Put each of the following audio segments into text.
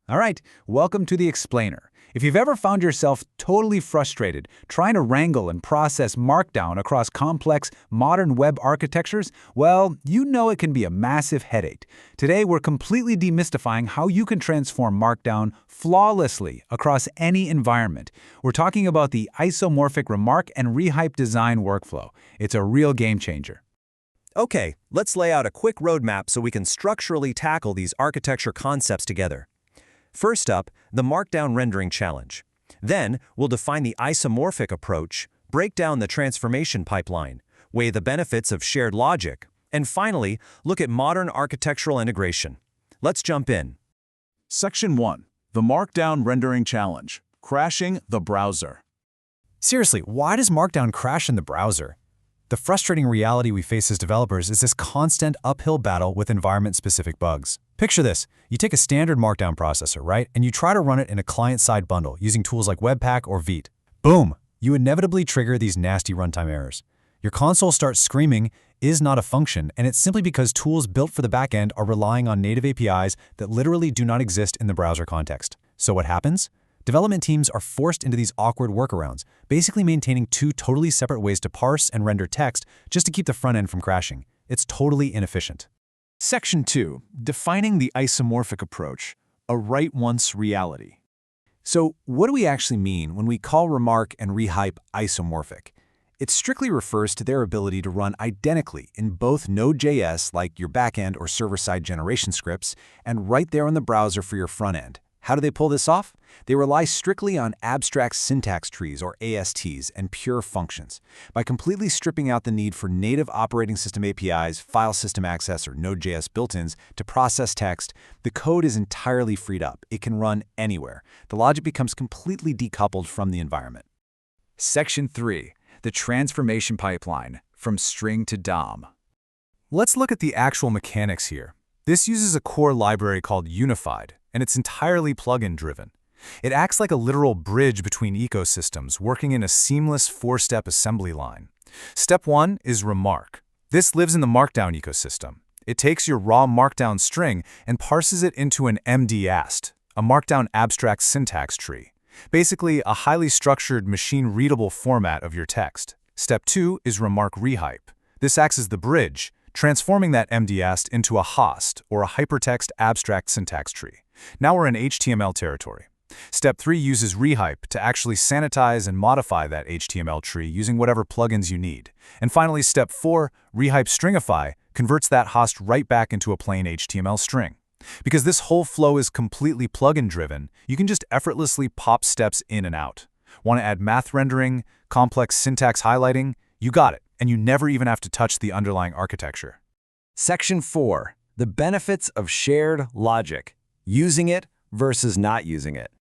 All right, welcome to the Explainer. If you've ever found yourself totally frustrated trying to wrangle and process Markdown across complex, modern web architectures, well, you know it can be a massive headache. Today, we're completely demystifying how you can transform Markdown flawlessly across any environment. We're talking about the Isomorphic Remark and Rehype design workflow. It's a real game changer. Okay, let's lay out a quick roadmap so we can structurally tackle these architecture concepts together. First up, the Markdown rendering challenge. Then, we'll define the isomorphic approach, break down the transformation pipeline, weigh the benefits of shared logic, and finally, look at modern architectural integration. Let's jump in. Section 1. The Markdown Rendering Challenge. Crashing the browser. Seriously, why does Markdown crash in the browser? The frustrating reality we face as developers is this constant uphill battle with environment-specific bugs. Picture this. You take a standard Markdown processor, right? And you try to run it in a client-side bundle using tools like Webpack or Vite. Boom! You inevitably trigger these nasty runtime errors. Your console starts screaming, "is not a function," and it's simply because tools built for the backend are relying on native APIs that literally do not exist in the browser context. So what happens? Development teams are forced into these awkward workarounds, basically maintaining two totally separate ways to parse and render text just to keep the front end from crashing. It's totally inefficient. Section 2. Defining the isomorphic approach. A write-once reality. So, what do we actually mean when we call Remark and Rehype isomorphic? It strictly refers to their ability to run identically in both Node.js, like your backend or server-side generation scripts, and right there in the browser for your front end. How do they pull this off? They rely strictly on abstract syntax trees, or ASTs, and pure functions. By completely stripping out the need for native operating system APIs, file system access, or Node.js built-ins to process text, the code is entirely freed up. It can run anywhere. The logic becomes completely decoupled from the environment. Section 3. The transformation pipeline, from string to DOM. Let's look at the actual mechanics here. This uses a core library called Unified, and it's entirely plugin-driven. It acts like a literal bridge between ecosystems, working in a seamless four-step assembly line. Step 1 is Remark. This lives in the Markdown ecosystem. It takes your raw Markdown string and parses it into an MD-AST, a Markdown abstract syntax tree. Basically, a highly structured, machine-readable format of your text. Step 2 is Remark Rehype. This acts as the bridge, transforming that MD-AST into a HAST, or a hypertext abstract syntax tree. Now we're in HTML territory. Step 3 uses Rehype to actually sanitize and modify that HTML tree using whatever plugins you need. And finally, Step 4, Rehype Stringify, converts that HAST right back into a plain HTML string. Because this whole flow is completely plugin-driven, you can just effortlessly pop steps in and out. Want to add math rendering, complex syntax highlighting? You got it, and you never even have to touch the underlying architecture. Section 4. The benefits of shared logic. Using it versus not using it.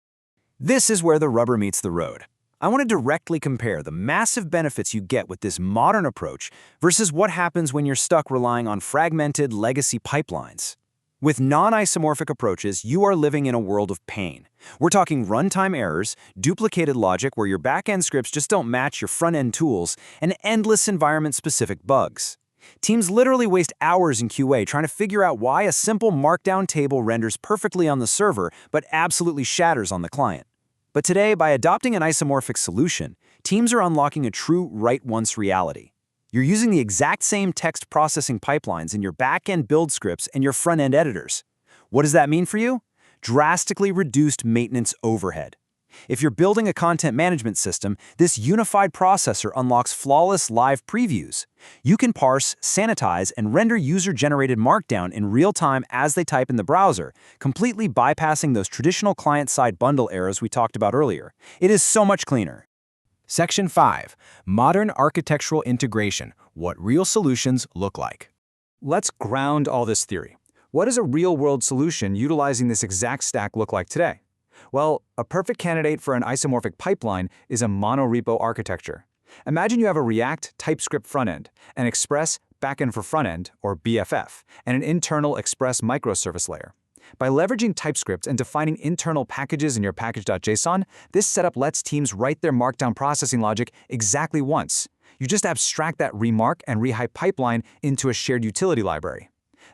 This is where the rubber meets the road. I want to directly compare the massive benefits you get with this modern approach versus what happens when you're stuck relying on fragmented legacy pipelines. With non-isomorphic approaches, you are living in a world of pain. We're talking runtime errors, duplicated logic where your back-end scripts just don't match your front-end tools, and endless environment-specific bugs. Teams literally waste hours in QA trying to figure out why a simple Markdown table renders perfectly on the server but absolutely shatters on the client. But today, by adopting an isomorphic solution, teams are unlocking a true write-once reality. You're using the exact same text processing pipelines in your back-end build scripts and your front-end editors. What does that mean for you? Drastically reduced maintenance overhead. If you're building a content management system, this unified processor unlocks flawless live previews. You can parse, sanitize, and render user-generated Markdown in real time as they type in the browser, completely bypassing those traditional client-side bundle errors we talked about earlier. It is so much cleaner. Section 5. Modern architectural integration. What real solutions look like. Let's ground all this theory. What does a real-world solution utilizing this exact stack look like today? Well, a perfect candidate for an isomorphic pipeline is a monorepo architecture. Imagine you have a React TypeScript frontend, an Express backend for frontend, or BFF, and an internal Express microservice layer. By leveraging TypeScript and defining internal packages in your package.json, this setup lets teams write their Markdown processing logic exactly once. You just abstract that remark and rehype pipeline into a shared utility library.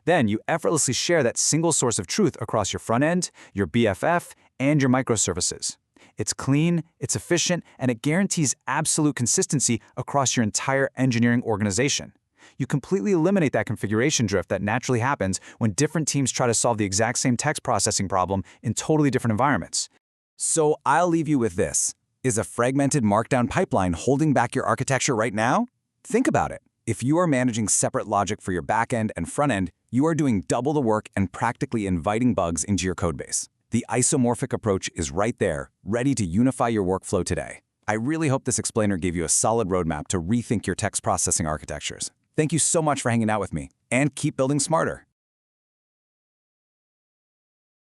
Then you effortlessly share that single source of truth across your front end, your BFF, and your microservices. It's clean, it's efficient, and it guarantees absolute consistency across your entire engineering organization. You completely eliminate that configuration drift that naturally happens when different teams try to solve the exact same text processing problem in totally different environments. So I'll leave you with this. Is a fragmented Markdown pipeline holding back your architecture right now? Think about it. If you are managing separate logic for your backend and front end, you are doing double the work and practically inviting bugs into your codebase. The isomorphic approach is right there, ready to unify your workflow today. I really hope this explainer gave you a solid roadmap to rethink your text processing architectures. Thank you so much for hanging out with me, and keep building smarter.